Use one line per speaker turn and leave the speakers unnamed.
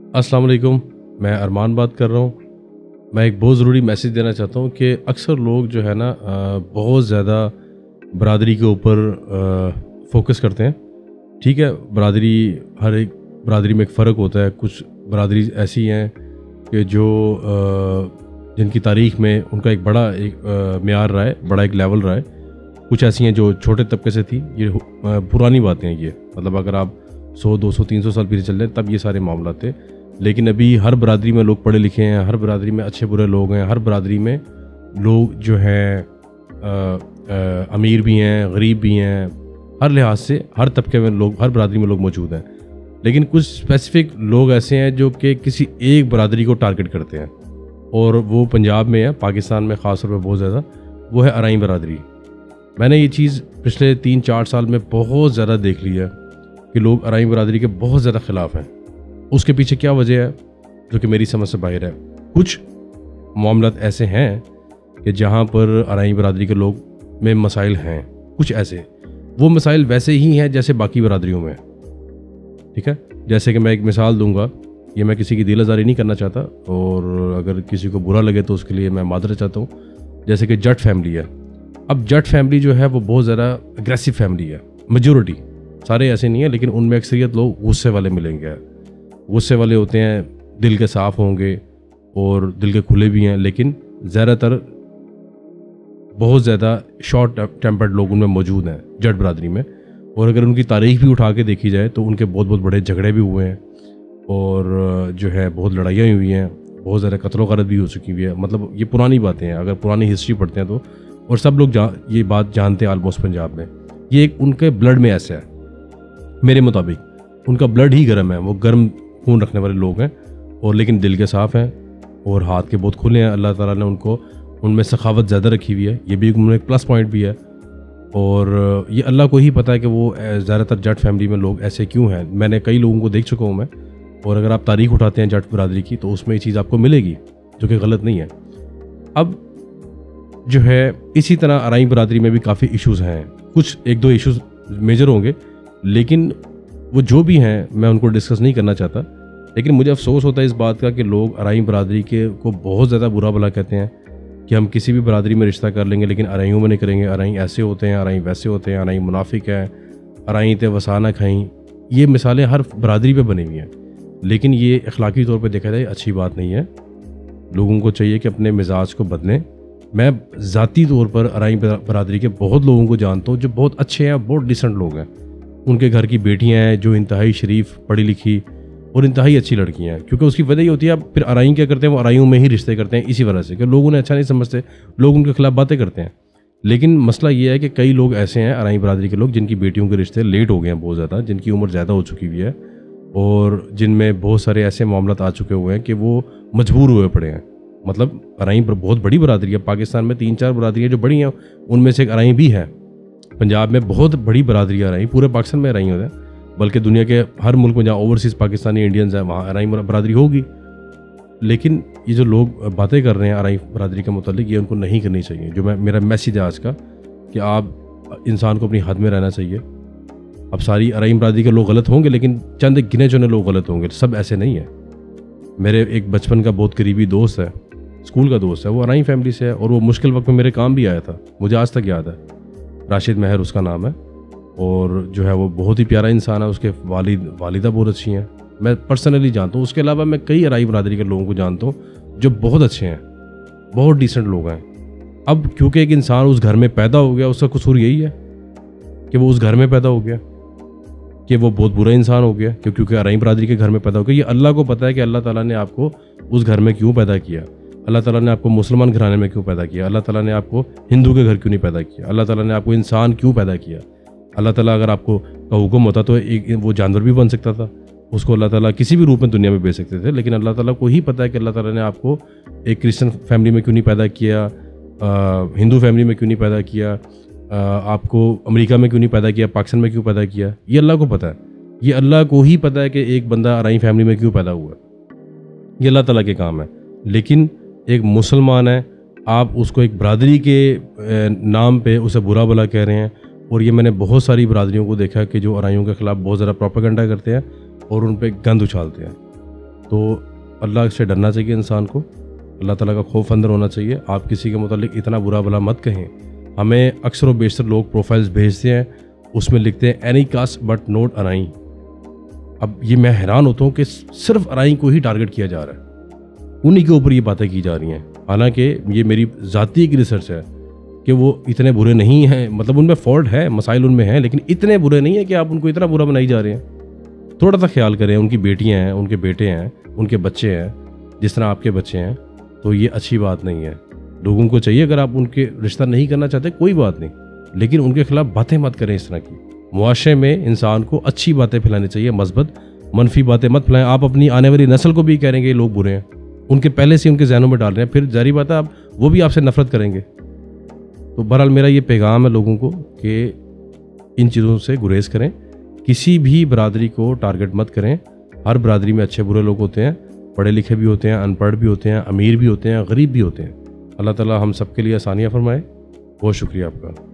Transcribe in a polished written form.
अस्सलाम वालेकुम। मैं अरमान बात कर रहा हूँ। मैं एक बहुत ज़रूरी मैसेज देना चाहता हूँ कि अक्सर लोग जो है ना बहुत ज़्यादा बरादरी के ऊपर फोकस करते हैं। ठीक है, बरादरी, हर एक बरादरी में एक फ़र्क होता है। कुछ बरादरी ऐसी हैं कि जो जिनकी तारीख़ में उनका एक बड़ा एक मेयार रहा है, बड़ा एक लेवल रहा है। कुछ ऐसी हैं जो छोटे तबके से थी। ये पुरानी बातें हैं ये, मतलब अगर आप 100, 200, 300 साल पीछे चल जाए तब ये सारे मामला थे। लेकिन अभी हर बरादरी में लोग पढ़े लिखे हैं, हर बरादरी में अच्छे बुरे लोग हैं, हर बरादरी में लोग जो हैं अमीर भी हैं, गरीब भी हैं, हर लिहाज से हर तबके में लोग, हर बरादरी में लोग मौजूद हैं। लेकिन कुछ स्पेसिफिक लोग ऐसे हैं जो कि किसी एक बरादरी को टारगेट करते हैं, और वो पंजाब में है, पाकिस्तान में ख़ास तौर पर बहुत ज़्यादा। वो है अराई बरादरी। मैंने ये चीज़ पिछले 3-4 साल में बहुत ज़्यादा देख ली है कि लोग अराई बरादरी के बहुत ज़्यादा ख़िलाफ़ हैं। उसके पीछे क्या वजह है जो कि मेरी समझ से बाहर है। कुछ मामलात ऐसे हैं कि जहाँ पर अराई बरादरी के लोग में मसाइल हैं, कुछ ऐसे वो मसाइल वैसे ही हैं जैसे बाकी बरादरियों में। ठीक है, जैसे कि मैं एक मिसाल दूंगा, ये मैं किसी की दिल आज़ारी नहीं करना चाहता, और अगर किसी को बुरा लगे तो उसके लिए मैं मादरत चाहता हूँ। जैसे कि जट फैमिली है। अब जट फैमिली जो है वो बहुत ज़्यादा अग्रेसिव फैमिली है। मेजोरिटी, सारे ऐसे नहीं है, लेकिन उनमें अक्सरियत लोग गुस्से वाले मिलेंगे। गुस्से वाले होते हैं, दिल के साफ़ होंगे और दिल के खुले भी हैं, लेकिन ज़्यादातर बहुत ज़्यादा शॉर्ट टेम्पर्ड लोग उनमें मौजूद हैं जट बरादरी में। और अगर उनकी तारीख़ भी उठा के देखी जाए तो उनके बहुत बहुत बड़े झगड़े भी हुए हैं, और जो है बहुत लड़ाइयाँ हुई हैं, बहुत ज़्यादा कत्ल वारत भी हो चुकी हुई है। मतलब ये पुरानी बातें हैं, अगर पुरानी हिस्ट्री पढ़ते हैं तो, और सब लोग ये बात जानते हैं ऑलमोस्ट पंजाब में। ये एक उनके ब्लड में ऐसा है, मेरे मुताबिक उनका ब्लड ही गर्म है, वो गर्म खून रखने वाले लोग हैं, और लेकिन दिल के साफ़ हैं और हाथ के बहुत खुले हैं। अल्लाह ताला ने उनको, उनमें सखावत ज़्यादा रखी हुई है, ये भी उनमें एक प्लस पॉइंट भी है। और ये अल्लाह को ही पता है कि वो ज़्यादातर जट फैमिली में लोग ऐसे क्यों हैं। मैंने कई लोगों को देख चुका हूँ मैं, और अगर आप तारीख़ उठाते हैं जट बरादरी की तो उसमें ये चीज़ आपको मिलेगी जो कि गलत नहीं है। अब जो है इसी तरह अराई बरादरी में भी काफ़ी इश्यूज़ हैं। कुछ 1-2 इश्यूज़ मेजर होंगे, लेकिन वो जो भी हैं मैं उनको डिस्कस नहीं करना चाहता। लेकिन मुझे अफसोस होता है इस बात का कि लोग अराई बरादरी के को बहुत ज़्यादा बुरा भला कहते हैं कि हम किसी भी बरादरी में रिश्ता कर लेंगे लेकिन अराइयों में नहीं करेंगे। अराई ऐसे होते हैं, अराई वैसे होते हैं, अराई मुनाफिक है, अराई ते वसाना खाई। ये मिसालें हर बरादरी पे बनी हुई हैं, लेकिन ये अखलाकी तौर पे देखा जाए अच्छी बात नहीं है। लोगों को चाहिए कि अपने मिजाज को बदलें। मैं ज़ाती तौर पर अराई बरादरी के बहुत लोगों को जानता हूँ जो बहुत अच्छे हैं, बहुत डिसेंट लोग हैं। उनके घर की बेटियां हैं जो इंतहाई शरीफ, पढ़ी लिखी और इंतहाई अच्छी लड़कियां हैं। क्योंकि उसकी वजह ये होती है, अब फिर अराई क्या करते हैं, वो अराइयों में ही रिश्ते करते हैं इसी वजह से कि लोग उन्हें अच्छा नहीं समझते, लोग उनके खिलाफ बातें करते हैं। लेकिन मसला ये है कि कई लोग ऐसे हैं अराई बरादरी के लोग जिनकी बेटियों के रिश्ते लेट हो गए हैं बहुत ज़्यादा, जिनकी उम्र ज़्यादा हो चुकी हुई है, और जिनमें बहुत सारे ऐसे मामला आ चुके हुए हैं कि वो मजबूर हुए पड़े हैं। मतलब अराई बहुत बड़ी बरादरी है, पाकिस्तान में 3-4 बरादरियाँ जो बड़ी हैं उनमें से एक अराई भी है। पंजाब में बहुत बड़ी बरादरी अराई, पूरे पाकिस्तान में अराई होते हैं, बल्कि दुनिया के हर मुल्क में जहाँ ओवरसीज़ पाकिस्तानी इंडियंस हैं वहाँ अराई बरादरी होगी। लेकिन ये जो लोग बातें कर रहे हैं अराई बरादरी के मुतालिक, ये उनको नहीं करनी चाहिए। जो मेरा मैसेज है आज का कि आप इंसान को अपनी हद में रहना चाहिए। अब सारी अराई बरादरी के लोग गलत होंगे, लेकिन चंद गिने चुने लोग गलत होंगे, सब ऐसे नहीं है। मेरे एक बचपन का बहुत करीबी दोस्त है, स्कूल का दोस्त है, वो अराई फैमिली से है, और वो मुश्किल वक्त में मेरे काम भी आया था, मुझे आज तक याद है। राशिद महर उसका नाम है, और जो है वो बहुत ही प्यारा इंसान है। उसके वालिदा बहुत अच्छी हैं, मैं पर्सनली जानता हूँ। उसके अलावा मैं कई अराई बरादरी के लोगों को जानता हूँ जो बहुत अच्छे हैं, बहुत डिसेंट लोग हैं। अब क्योंकि एक इंसान उस घर में पैदा हो गया, उसका कसूर यही है कि वो उस घर में पैदा हो गया, कि वो बहुत बुरा इंसान हो गया क्योंकि अराई बरादरी के घर में पैदा हो गया। ये अल्लाह को पता है कि अल्लाह ताला ने आपको उस घर में क्यों पैदा किया, अल्लाह ताला ने आपको मुसलमान घराने में क्यों पैदा किया, अल्लाह ताला ने आपको हिंदू के घर क्यों नहीं पैदा किया, अल्लाह ताला ने आपको इंसान क्यों पैदा किया। अल्लाह ताला अगर आपको का हुक्म होता तो एक वो जानवर भी बन सकता था, उसको अल्लाह ताला किसी भी रूप में दुनिया में भेज सकते थे। लेकिन अल्लाह ताला को ही पता है कि अल्लाह ताला ने आपको एक क्रिश्चियन फैमिली में क्यों नहीं पैदा किया, हिंदू फैमिली में क्यों नहीं पैदा किया, आपको अमेरिका में क्यों नहीं पैदा किया, पाकिस्तान में क्यों पैदा किया। ये अल्लाह को पता है, ये अल्लाह को ही पता है कि एक बंदा अराई फैमिली में क्यों पैदा हुआ। ये अल्लाह ताला के काम है। लेकिन एक मुसलमान है, आप उसको एक बरादरी के नाम पे उसे बुरा भला कह रहे हैं। और ये मैंने बहुत सारी बरादरियों को देखा कि जो अराइयों के ख़िलाफ़ बहुत ज़्यादा प्रोपेगेंडा करते हैं और उन पर गंद उछालते हैं। तो अल्लाह से डरना चाहिए इंसान को, अल्लाह ताला का खौफ अंदर होना चाहिए। आप किसी के मुतालिक इतना बुरा भला मत कहें। हमें अक्सर व बेशतर लोग प्रोफाइल्स भेजते हैं, उसमें लिखते हैं एनी कास्ट बट नॉट अराई। अब ये मैं हैरान होता हूँ कि सिर्फ अराई को ही टारगेट किया जा रहा है, उन्हीं के ऊपर ये बातें की जा रही हैं। हालांकि ये मेरी ज़ाती की रिसर्च है कि वो इतने बुरे नहीं हैं, मतलब उनमें फॉल्ट है, मसाइल उनमें हैं, लेकिन इतने बुरे नहीं है कि आप उनको इतना बुरा बनाई जा रहे हैं। थोड़ा सा ख्याल करें, उनकी बेटियां हैं, उनके बेटे हैं, उनके बच्चे हैं, जिस तरह आपके बच्चे हैं, तो ये अच्छी बात नहीं है। लोगों को चाहिए, अगर आप उनके रिश्ता नहीं करना चाहते कोई बात नहीं, लेकिन उनके खिलाफ बातें मत करें इस तरह की। मुआशरे में इंसान को अच्छी बातें फैलानी चाहिए, मस्बत मनफी बातें मत फैलाएं। आप अपनी आने वाली नस्ल को भी कहेंगे लोग बुरे हैं, उनके पहले से उनके जहनों में डाल रहे हैं, फिर जारी बात है आप वो भी आपसे नफरत करेंगे। तो बहरहाल मेरा ये पैगाम है लोगों को कि इन चीज़ों से गुरेज करें, किसी भी बरादरी को टारगेट मत करें। हर बरादरी में अच्छे बुरे लोग होते हैं, पढ़े लिखे भी होते हैं, अनपढ़ भी होते हैं, अमीर भी होते हैं, गरीब भी होते हैं। अल्लाह ताला हम सब के लिए आसानियाँ फरमाए। बहुत शुक्रिया आपका।